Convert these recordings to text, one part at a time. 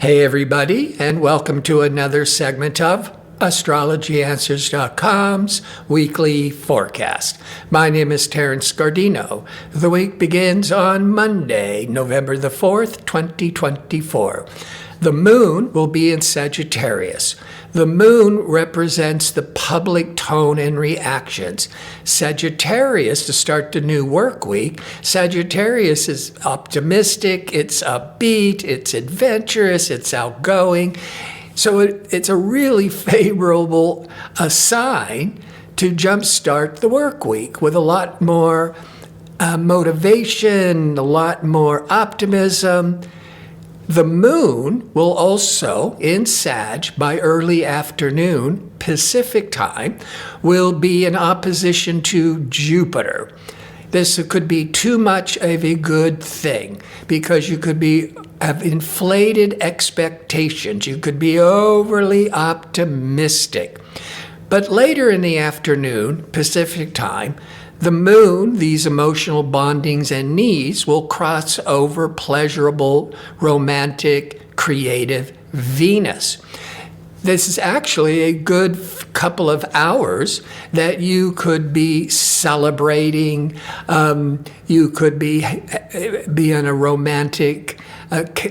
Hey everybody, and welcome to another segment of AstrologyAnswers.com's weekly forecast. My name is Terence. The week begins on Monday, November the 4th, 2024. The moon will be in Sagittarius. The moon represents the public tone and reactions. Sagittarius, to start the new work week, Sagittarius is optimistic, it's upbeat, it's adventurous, it's outgoing. So it's a really favorable sign to jumpstart the work week with a lot more motivation, a lot more optimism. The moon will also, in Sag, by early afternoon, Pacific time, will be in opposition to Jupiter. This could be too much of a good thing because you could have inflated expectations. You could be overly optimistic. But later in the afternoon, Pacific time, the moon, these emotional bondings and needs will cross over pleasurable, romantic, creative Venus. This is actually a good couple of hours that you could be celebrating. You could be in a romantic,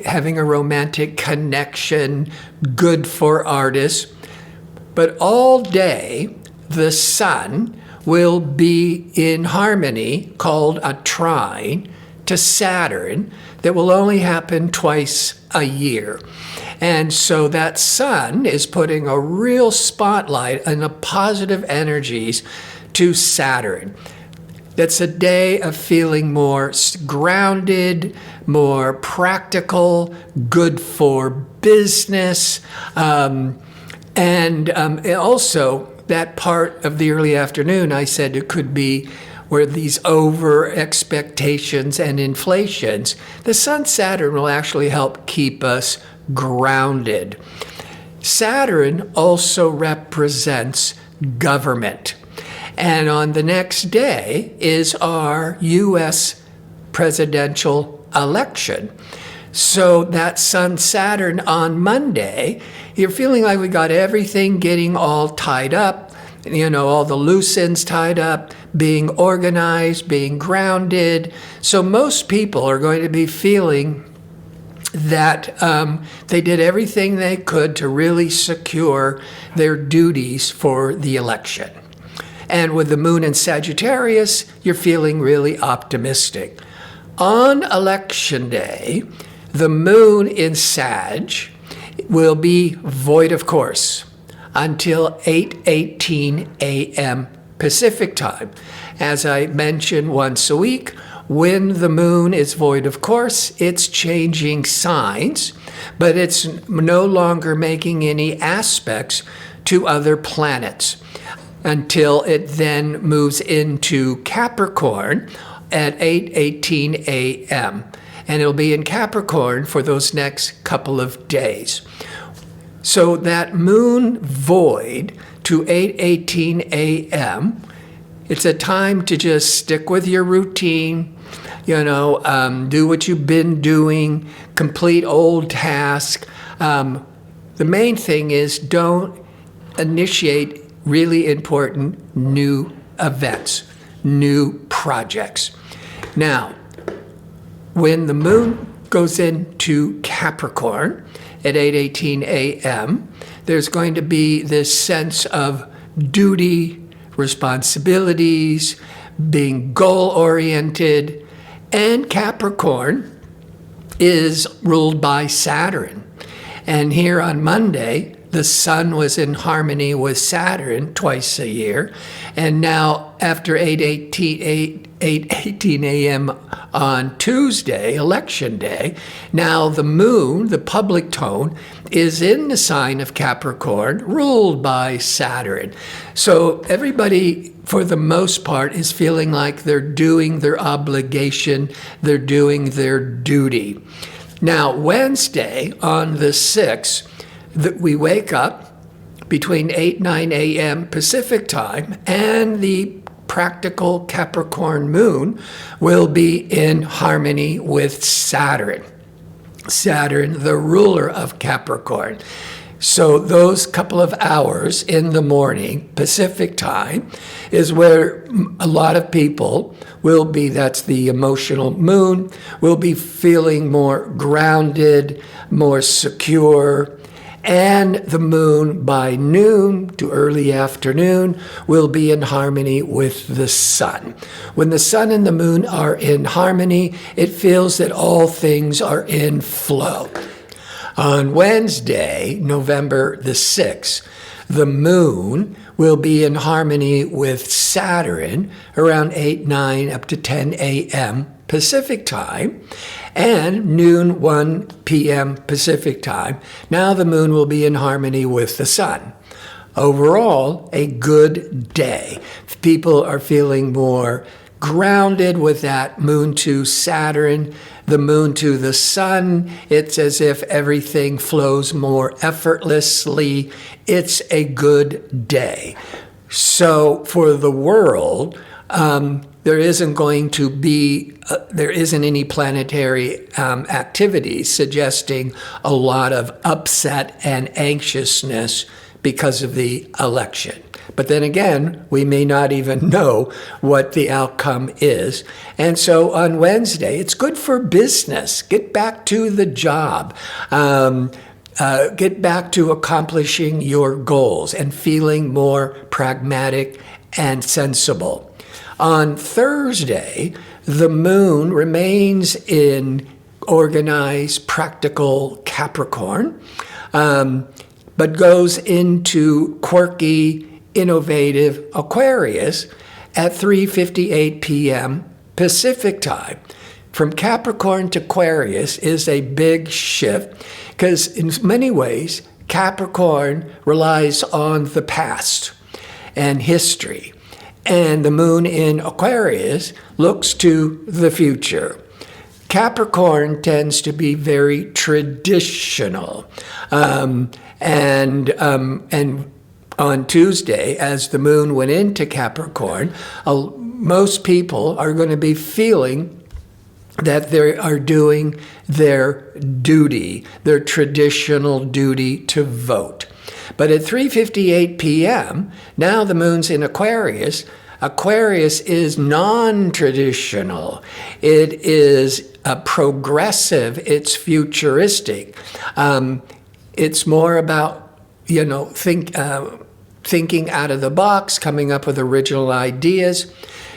having a romantic connection, good for artists. But all day, the sun will be in harmony, called a trine, to Saturn, that will only happen twice a year. And so that sun is putting a real spotlight on the positive energies to Saturn. That's a day of feeling more grounded, more practical, good for business, and also that part of the early afternoon, I said it could be where these over expectations and inflations, the Sun-Saturn will actually help keep us grounded. Saturn also represents government. And on the next day is our U.S. presidential election. So that Sun-Saturn on Monday, you're feeling like we got everything getting all tied up, all the loose ends tied up, being organized, being grounded. So most people are going to be feeling that they did everything they could to really secure their duties for the election. And with the moon in Sagittarius, you're feeling really optimistic. On election day, the moon in Sag will be void of course until 8:18 a.m. Pacific time. As I mention once a week, when the moon is void of course, it's changing signs, but it's no longer making any aspects to other planets until it then moves into Capricorn at 8:18 a.m. And it'll be in Capricorn for those next couple of days. So that moon void to 8:18 a.m., it's a time to just stick with your routine, do what you've been doing, complete old tasks. The main thing is don't initiate really important new events, new projects. Now, when the moon goes into Capricorn at 8:18 a.m., there's going to be this sense of duty, responsibilities, being goal-oriented, and Capricorn is ruled by Saturn. And here on Monday, the sun was in harmony with Saturn twice a year. And now after 8:18 a.m. on Tuesday, election day, now the moon, the public tone, is in the sign of Capricorn, ruled by Saturn. So everybody, for the most part, is feeling like they're doing their obligation, they're doing their duty. Now, Wednesday on the 6th, we wake up between 8-9 a.m. Pacific time, and the practical Capricorn moon will be in harmony with Saturn. Saturn, the ruler of Capricorn. So those couple of hours in the morning, Pacific time, is where a lot of people will be, that's the emotional moon, will be feeling more grounded, more secure. And the moon by noon to early afternoon will be in harmony with the sun. When the sun and the moon are in harmony, it feels that all things are in flow. On Wednesday, November the 6th, the moon will be in harmony with Saturn around 8, 9, up to 10 a.m. Pacific time, and noon, 1 p.m. Pacific time. Now the moon will be in harmony with the sun. Overall, a good day. People are feeling more grounded with that moon to Saturn, the moon to the sun. It's as if everything flows more effortlessly. It's a good day. So for the world, there isn't any planetary activities suggesting a lot of upset and anxiousness because of the election. But then again, we may not even know what the outcome is. And so on Wednesday, it's good for business. Get back to the job. Get back to accomplishing your goals and feeling more pragmatic and sensible. On Thursday, the moon remains in organized, practical Capricorn, but goes into quirky, innovative Aquarius at 3:58 p.m. Pacific time. From Capricorn to Aquarius is a big shift because in many ways, Capricorn relies on the past and history. And the moon in Aquarius looks to the future. Capricorn tends to be very traditional. And on Tuesday, as the moon went into Capricorn, most people are going to be feeling that they are doing their duty, their traditional duty to vote. But at 3:58 p.m., now the moon's in Aquarius. Aquarius is non-traditional. It is progressive. It's futuristic. It's more about, thinking out of the box, coming up with original ideas.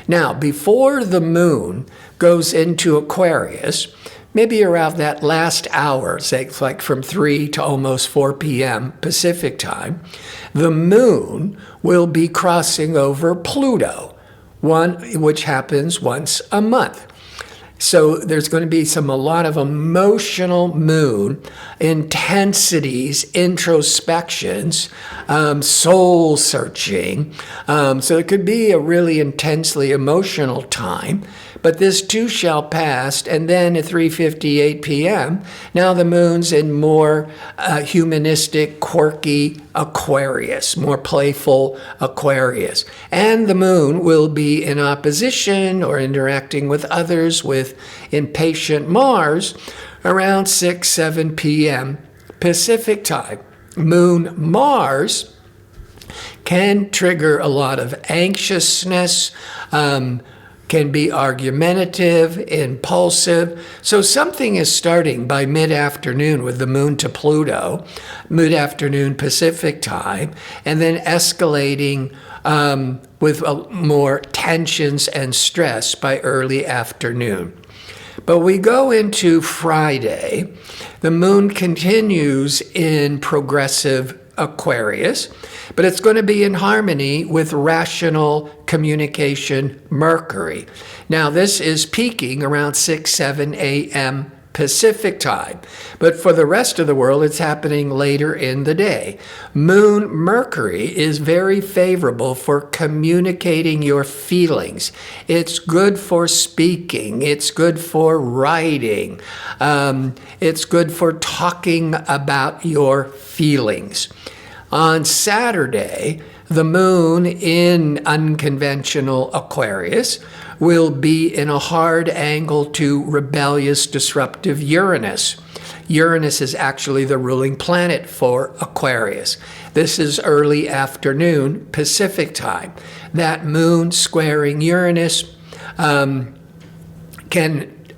Now, before the moon goes into Aquarius, maybe around that last hour, say like from 3 to almost 4 p.m. Pacific time, the moon will be crossing over Pluto, which happens once a month. So there's going to be a lot of emotional moon intensities, introspections, soul searching. So it could be a really intensely emotional time. But this too shall pass, and then at 3:58 p.m., now the moon's in more humanistic, quirky Aquarius, more playful Aquarius. And the moon will be in opposition or interacting with others with impatient Mars around 6, 7 p.m. Pacific time. Moon Mars can trigger a lot of anxiousness, can be argumentative, impulsive. So something is starting by mid-afternoon with the moon to Pluto, mid-afternoon Pacific time, and then escalating with more tensions and stress by early afternoon. But we go into Friday. The moon continues in progressive Aquarius, but it's going to be in harmony with rational communication Mercury. Now, this is peaking around 6, 7 a.m. Pacific time, but for the rest of the world, it's happening later in the day. Moon Mercury is very favorable for communicating your feelings. It's good for speaking. It's good for writing. It's good for talking about your feelings. On Saturday, the moon in unconventional Aquarius will be in a hard angle to rebellious, disruptive Uranus. Uranus is actually the ruling planet for Aquarius. This is early afternoon Pacific time. That moon squaring Uranus can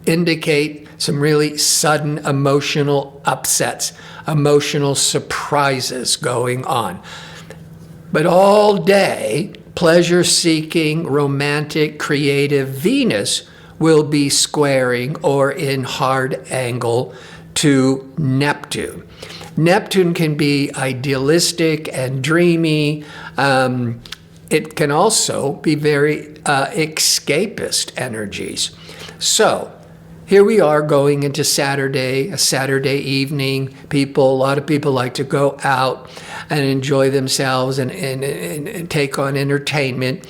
indicate some really sudden emotional upsets, emotional surprises going on. But all day, pleasure-seeking, romantic, creative Venus will be squaring or in hard angle to Neptune. Neptune can be idealistic and dreamy. It can also be very escapist energies. So here we are going into Saturday, a Saturday evening. A lot of people like to go out and enjoy themselves and take on entertainment.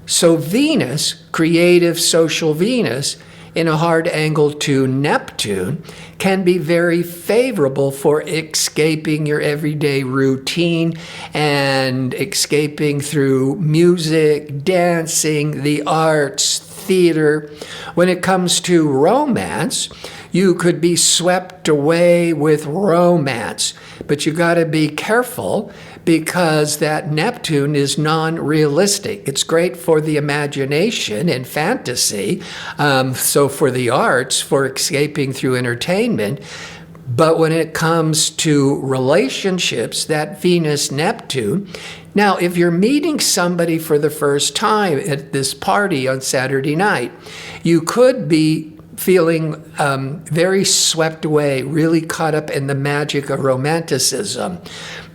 So Venus, creative social Venus, in a hard angle to Neptune, can be very favorable for escaping your everyday routine and escaping through music, dancing, the arts, theater. When it comes to romance, you could be swept away with romance, but you got to be careful because that Neptune is non-realistic. It's great for the imagination and fantasy, so for the arts, for escaping through entertainment. But when it comes to relationships, that Venus-Neptune, now if you're meeting somebody for the first time at this party on Saturday night, you could be feeling very swept away, really caught up in the magic of romanticism.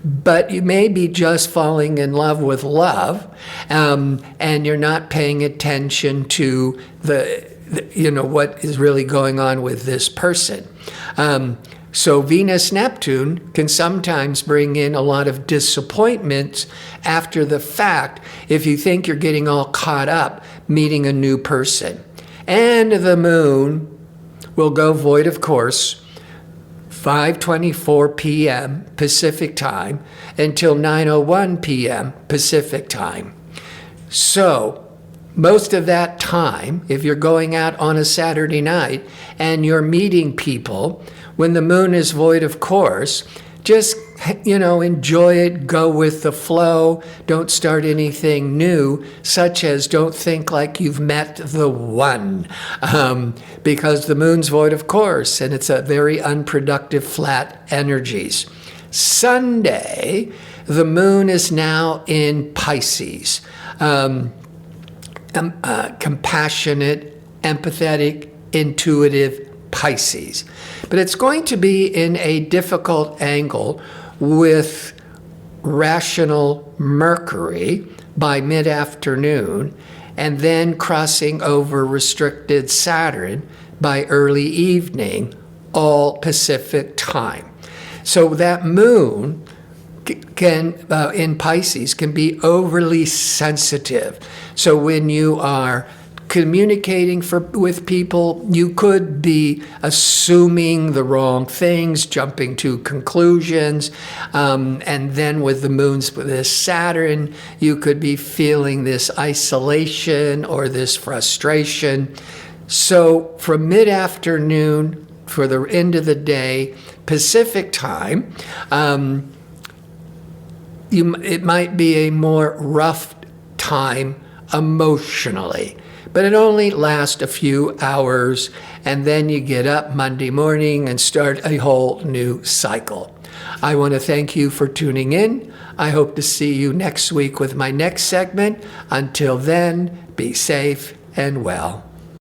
But you may be just falling in love with love, and you're not paying attention to what is really going on with this person. So Venus-Neptune can sometimes bring in a lot of disappointments after the fact if you think you're getting all caught up meeting a new person. And the moon will go void, of course, 5:24 p.m. Pacific time until 9:01 p.m. Pacific time. So most of that time, if you're going out on a Saturday night and you're meeting people, when the moon is void, of course, just, enjoy it, go with the flow. Don't start anything new, such as don't think like you've met the one, because the moon's void, of course, and it's a very unproductive, flat energies. Sunday, the moon is now in Pisces. Compassionate, empathetic, intuitive Pisces. But it's going to be in a difficult angle with rational Mercury by mid-afternoon, and then crossing over restricted Saturn by early evening, all Pacific time. So that moon can in Pisces can be overly sensitive. So when you are communicating with people, you could be assuming the wrong things, jumping to conclusions, and then with the moons with this Saturn, you could be feeling this isolation or this frustration. So from mid-afternoon for the end of the day, Pacific time, it might be a more rough time emotionally. But it only lasts a few hours, and then you get up Monday morning and start a whole new cycle. I want to thank you for tuning in. I hope to see you next week with my next segment. Until then, be safe and well.